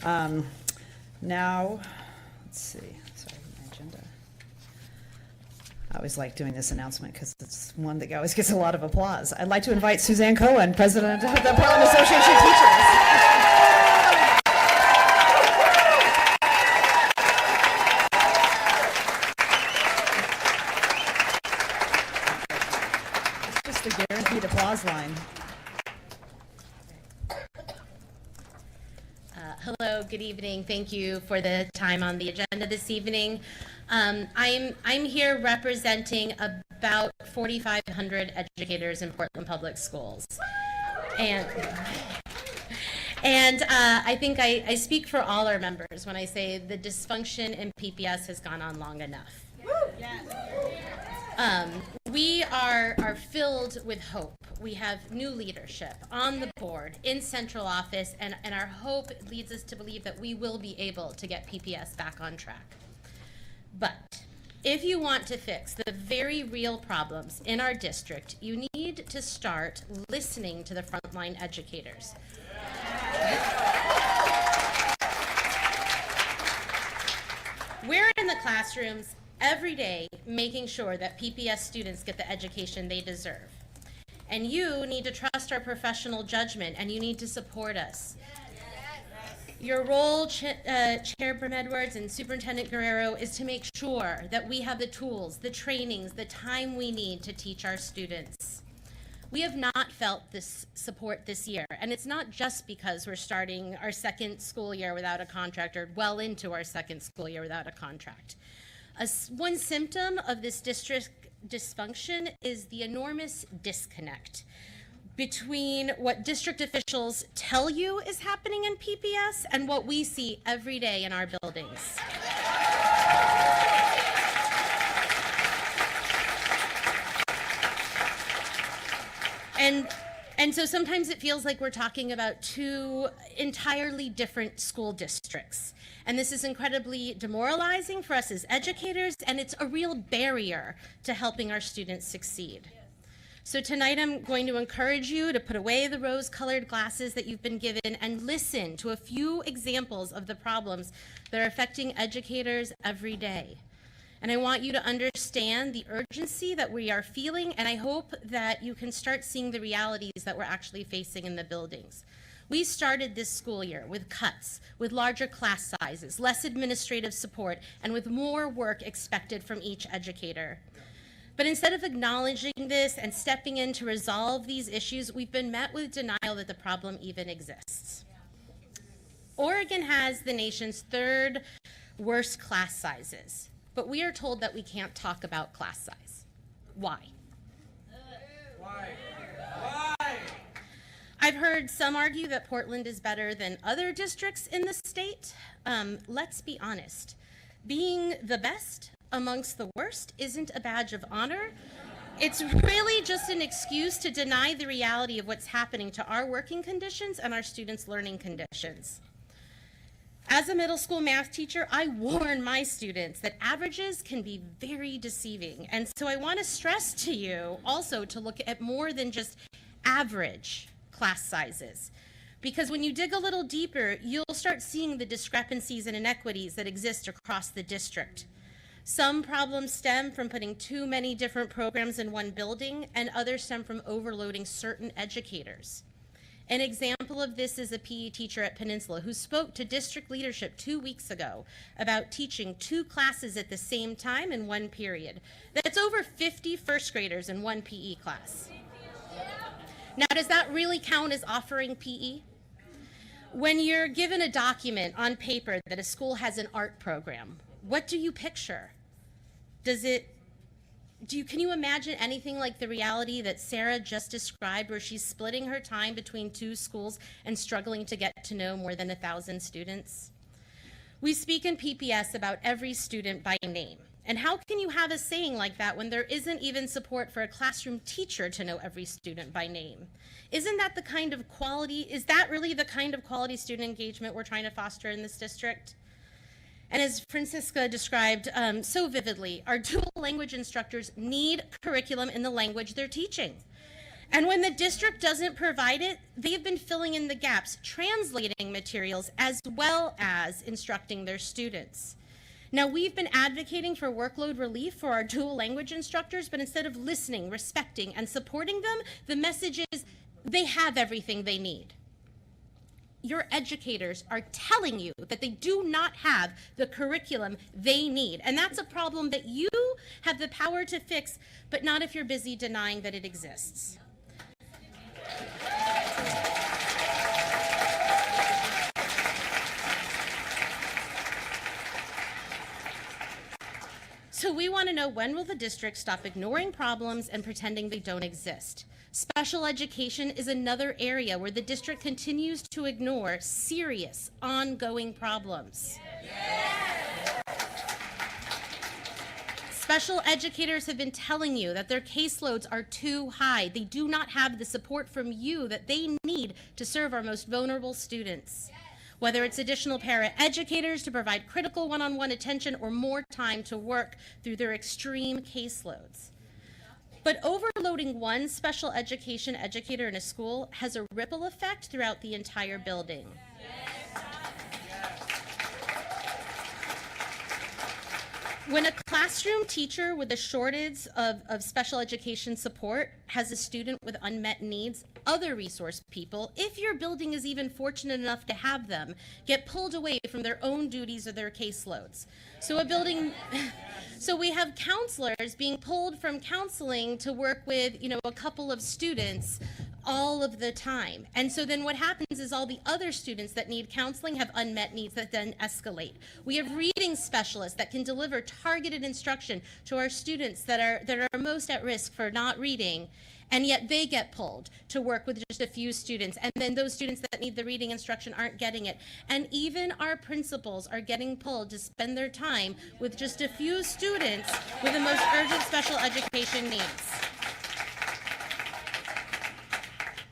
Now, let's see, sorry, my agenda. I always like doing this announcement because it's one that always gets a lot of applause. I'd like to invite Suzanne Cohen, President of the Portland Association of Teachers. It's just a guaranteed applause line. Hello, good evening. Thank you for the time on the agenda this evening. I'm here representing about 4,500 educators in Portland Public Schools. And I think I speak for all our members when I say the dysfunction in PPS has gone on long enough. We are filled with hope. We have new leadership on the board, in central office, and our hope leads us to believe that we will be able to get PPS back on track. But if you want to fix the very real problems in our district, you need to start listening to the frontline educators. We're in the classrooms every day making sure that PPS students get the education they deserve. And you need to trust our professional judgment, and you need to support us. Your role, Chairperson Edwards and Superintendent Guerrero, is to make sure that we have the tools, the trainings, the time we need to teach our students. We have not felt this support this year, and it's not just because we're starting our second school year without a contract, or well into our second school year without a contract. One symptom of this district dysfunction is the enormous disconnect between what district officials tell you is happening in PPS and what we see every day in our buildings. And so sometimes it feels like we're talking about two entirely different school districts. And this is incredibly demoralizing for us as educators, and it's a real barrier to helping our students succeed. So tonight I'm going to encourage you to put away the rose-colored glasses that you've been given and listen to a few examples of the problems that are affecting educators every day. And I want you to understand the urgency that we are feeling, and I hope that you can start seeing the realities that we're actually facing in the buildings. We started this school year with cuts, with larger class sizes, less administrative support, and with more work expected from each educator. But instead of acknowledging this and stepping in to resolve these issues, we've been met with denial that the problem even exists. Oregon has the nation's third worst class sizes, but we are told that we can't talk about class size. Why? Why? I've heard some argue that Portland is better than other districts in the state. Let's be honest. Being the best amongst the worst isn't a badge of honor. It's really just an excuse to deny the reality of what's happening to our working conditions and our students' learning conditions. As a middle school math teacher, I warn my students that averages can be very deceiving. And so I want to stress to you also to look at more than just average class sizes. Because when you dig a little deeper, you'll start seeing the discrepancies and inequities that exist across the district. Some problems stem from putting too many different programs in one building, and others stem from overloading certain educators. An example of this is a PE teacher at Peninsula who spoke to district leadership 2 weeks ago about teaching 2 classes at the same time in one period. That's over 50 first graders in one PE class. Now, does that really count as offering PE? When you're given a document on paper that a school has an art program, what do you picture? Can you imagine anything like the reality that Sarah just described, where she's splitting her time between 2 schools and struggling to get to know more than 1,000 students? We speak in PPS about every student by name. And how can you have a saying like that when there isn't even support for a classroom teacher to know every student by name? Isn't that the kind of quality, is that really the kind of quality student engagement we're trying to foster in this district? And as Francisca described so vividly, our dual language instructors need curriculum in the language they're teaching. And when the district doesn't provide it, they've been filling in the gaps, translating materials as well as instructing their students. Now, we've been advocating for workload relief for our dual language instructors, but instead of listening, respecting, and supporting them, the message is they have everything they need. Your educators are telling you that they do not have the curriculum they need. And that's a problem that you have the power to fix, but not if you're busy denying that it exists. So we want to know, when will the district stop ignoring problems and pretending they don't exist? Special education is another area where the district continues to ignore serious, ongoing problems. Special educators have been telling you that their caseloads are too high. They do not have the support from you that they need to serve our most vulnerable students. Whether it's additional para-educators to provide critical one-on-one attention or more time to work through their extreme caseloads. But overloading one special education educator in a school has a ripple effect throughout the entire building. When a classroom teacher with a shortage of special education support has a student with unmet needs, other resource people, if your building is even fortunate enough to have them, get pulled away from their own duties or their caseloads. So we have counselors being pulled from counseling to work with, a couple of students all of the time. And so then what happens is all the other students that need counseling have unmet needs that then escalate. We have reading specialists that can deliver targeted instruction to our students that are most at risk for not reading, and yet they get pulled to work with just a few students, and then those students that need the reading instruction aren't getting it. And even our principals are getting pulled to spend their time with just a few students with the most urgent special education needs.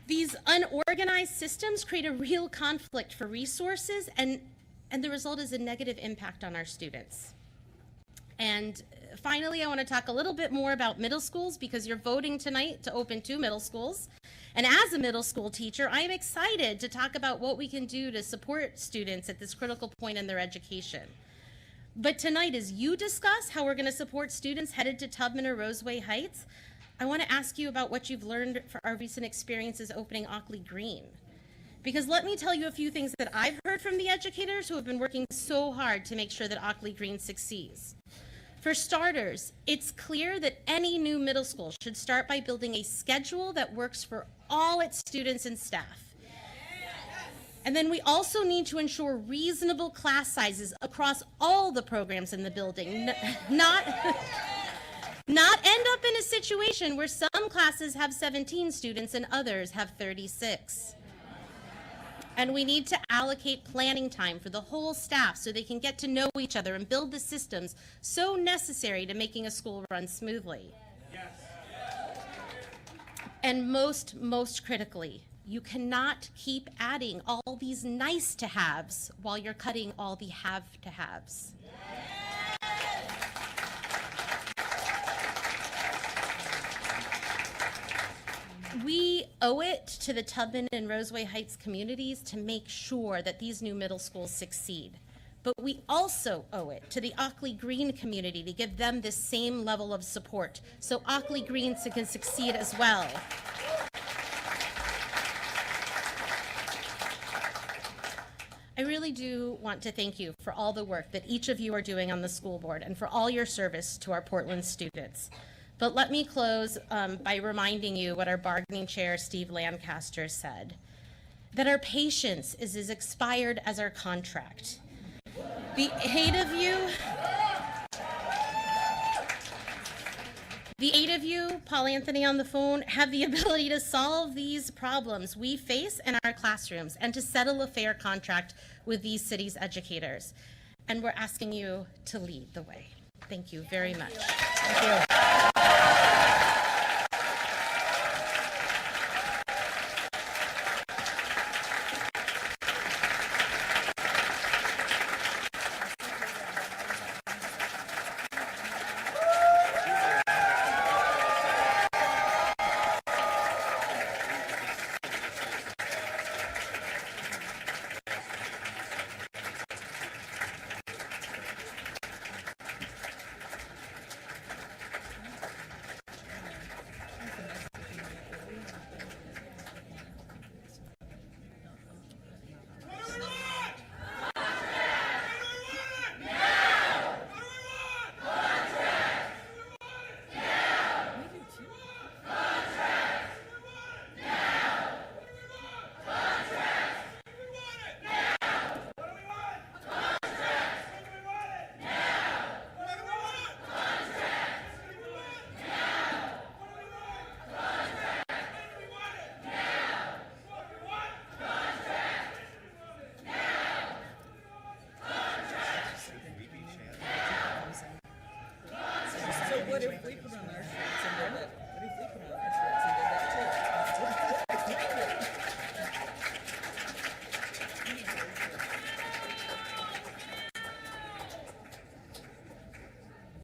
These unorganized systems create a real conflict for resources, and the result is a negative impact on our students. And finally, I want to talk a little bit more about middle schools, because you're voting tonight to open 2 middle schools. And as a middle school teacher, I am excited to talk about what we can do to support students at this critical point in their education. But tonight, as you discuss how we're going to support students headed to Tubman or Roseway Heights, I want to ask you about what you've learned from our recent experiences opening Ockley Green. Because let me tell you a few things that I've heard from the educators who have been working so hard to make sure that Ockley Green succeeds. For starters, it's clear that any new middle school should start by building a schedule that works for all its students and staff. And then we also need to ensure reasonable class sizes across all the programs in the building, not end up in a situation where some classes have 17 students and others have 36. And we need to allocate planning time for the whole staff so they can get to know each other and build the systems so necessary to making a school run smoothly. Yes. And most critically, you cannot keep adding all these nice to haves while you're cutting all the have to haves. We owe it to the Tubman and Roseway Heights communities to make sure that these new middle schools succeed. But we also owe it to the Ockley Green community to give them the same level of support so Ockley Green can succeed as well. I really do want to thank you for all the work that each of you are doing on the school board and for all your service to our Portland students. But let me close by reminding you what our bargaining chair, Steve Lancaster, said, that our patience is as expired as our contract. The 8 of you, Paul Anthony on the phone, have the ability to solve these problems we face in our classrooms and to settle a fair contract with these city's educators. And we're asking you to lead the way. Thank you very much. Thank you. But if we